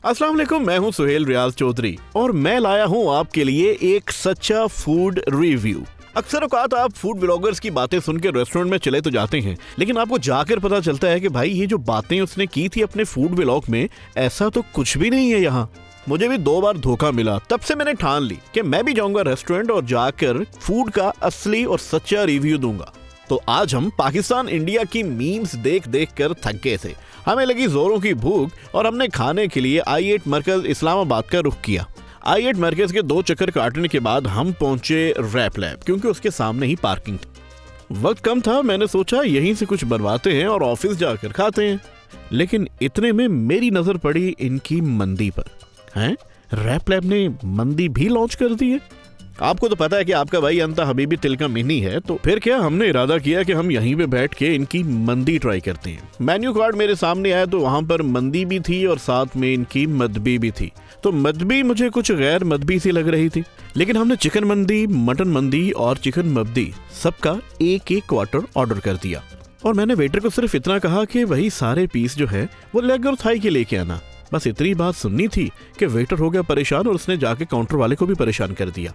अस्सलाम वालेकुम, मैं हूं सुहेल रियाज चौधरी और मैं लाया हूं आपके लिए एक सच्चा फूड रिव्यू। अक्सर औकात आप फूड ब्लॉगर्स की बातें सुन के रेस्टोरेंट में चले तो जाते हैं, लेकिन आपको जाकर पता चलता है कि भाई ये जो बातें उसने की थी अपने फूड ब्लॉग में, ऐसा तो कुछ भी नहीं है यहाँ। मुझे भी 2 बार धोखा मिला, तब से मैंने ठान ली कि मैं भी जाऊंगा रेस्टोरेंट और जाकर फूड का असली और सच्चा रिव्यू दूंगा। तो आज हम पाकिस्तान इंडिया की मीम्स देख देख कर थक गए थे, हमें लगी जोरों की भूख और हमने खाने के लिए I8 मरकज इस्लामाबाद का रुख किया। I8 मरकज के 2 चक्कर काटने के बाद हम पहुंचे रैप लैब, क्योंकि उसके सामने ही पार्किंग थी। वक्त कम था, मैंने सोचा यहीं से कुछ बनवाते हैं और ऑफिस जाकर खाते हैं। लेकिन इतने में मेरी नजर पड़ी इनकी मंदी पर। हैं, रैप लैब ने मंदी भी लॉन्च कर दी है। आपको तो पता है कि आपका भाई अंता हबीबी तिलका मिनी है, तो फिर क्या हमने इरादा किया कि हम यहीं पे बैठ के इनकी मंदी ट्राई करते हैं। मेन्यू कार्ड मेरे सामने आया तो वहां पर मंदी भी थी और साथ में इनकी मदबी भी थी। तो मदबी मुझे कुछ गैर मदबी सी लग रही थी, लेकिन हमने चिकन मंदी, मटन मंदी और चिकन मबदी सबका एक क्वार्टर ऑर्डर कर दिया। और मैंने वेटर को सिर्फ इतना कहा कि वही सारे पीस जो है वो लेग और थाई के लेके आना। बस इतनी बात सुननी थी कि वेटर हो गया परेशान और उसने जाके काउंटर वाले को भी परेशान कर दिया।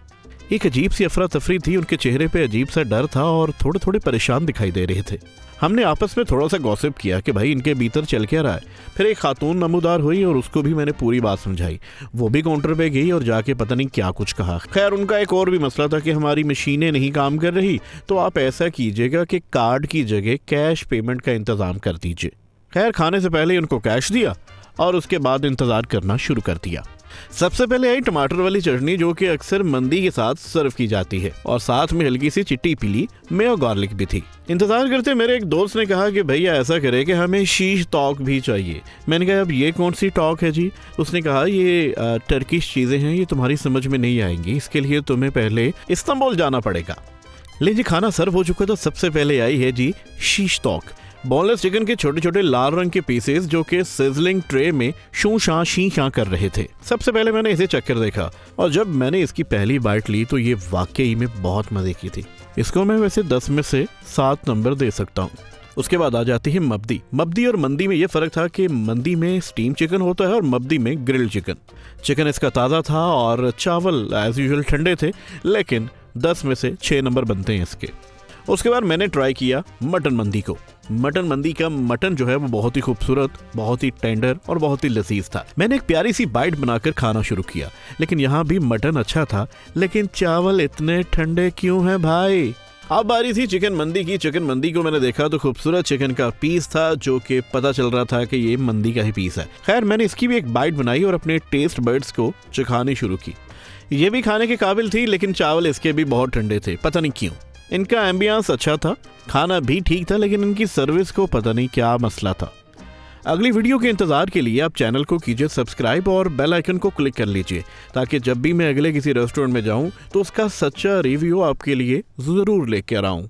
एक अजीब सी अफरा तफरी थी, उनके चेहरे पे अजीब सा डर था और थोड़े थोड़े परेशान दिखाई दे रहे थे। हमने आपस में थोड़ा सा गॉसिप किया कि भाई इनके भीतर चल क्या रहा है। फिर एक खातून नमूदार हुई और उसको भी मैंने पूरी बात समझाई। वो भी काउंटर पे गई और जाके पता नहीं क्या कुछ कहा। खैर, उनका एक और भी मसला था कि हमारी मशीनें नहीं काम कर रही, तो आप ऐसा कीजिएगा कि कार्ड की जगह कैश पेमेंट का इंतजाम कर दीजिए। खैर, खाने से पहले उनको कैश दिया और उसके बाद इंतजार करना शुरू कर दिया। सबसे पहले आई टमाटर वाली चटनी, जो कि अक्सर मंदी के साथ सर्व की जाती है, और साथ में हल्की सी चिट्टी पीली मेयो गार्लिक भी थी। इंतजार करते मेरे एक दोस्त ने कहा कि भैया ऐसा करे कि हमें शीश टॉक भी चाहिए। मैंने कहा अब ये कौन सी टॉक है जी? उसने कहा ये टर्किश चीजें हैं, ये तुम्हारी समझ में नहीं आएंगी, इसके लिए तुम्हें पहले इस्तांबुल जाना पड़ेगा। ले जी, खाना सर्व हो चुका, तो सबसे पहले आई है जी शीश टॉक। बोनलेस चिकन के छोटे छोटे लाल रंग के पीसेस जो कि सिजलिंग ट्रे में शू शां शी शां कर रहे थे। सबसे पहले मैंने इसे चक्कर देखा और जब मैंने इसकी पहली बाइट ली तो ये वाकई में बहुत मजे की थी। इसको मैं वैसे 10 में से 7 नंबर दे सकता हूँ। उसके बाद आ जाती है मबदी। मबदी और मंदी में ये फर्क था कि मंदी में स्टीम चिकन होता है और मबदी में ग्रिल्ड चिकन। चिकन इसका ताज़ा था और चावल एज यूजुअल ठंडे थे, लेकिन 10 में से 6 नंबर बनते हैं इसके। उसके बाद मैंने ट्राई किया मटन मंदी को। मटन मंदी का मटन जो है वो बहुत ही खूबसूरत, बहुत ही टेंडर और बहुत ही लजीज था। मैंने एक प्यारी सी बाइट बनाकर खाना शुरू किया, लेकिन यहाँ भी मटन अच्छा था, लेकिन चावल इतने ठंडे क्यों हैं भाई? अब बारी थी चिकन मंदी की। चिकन मंदी को मैंने देखा तो खूबसूरत चिकन का पीस था, जो कि पता चल रहा था कि ये मंदी का ही पीस है। खैर, मैंने इसकी भी एक बाइट बनाई और अपने टेस्ट बर्ड्स को चखानी शुरू की। ये भी खाने के काबिल थी, लेकिन चावल इसके भी बहुत ठंडे थे, पता नहीं क्यों। इनका एम्बियंस अच्छा था, खाना भी ठीक था, लेकिन इनकी सर्विस को पता नहीं क्या मसला था। अगली वीडियो के इंतजार के लिए आप चैनल को कीजिए सब्सक्राइब और बेल आइकन को क्लिक कर लीजिए, ताकि जब भी मैं अगले किसी रेस्टोरेंट में जाऊं तो उसका सच्चा रिव्यू आपके लिए जरूर लेकर आऊं।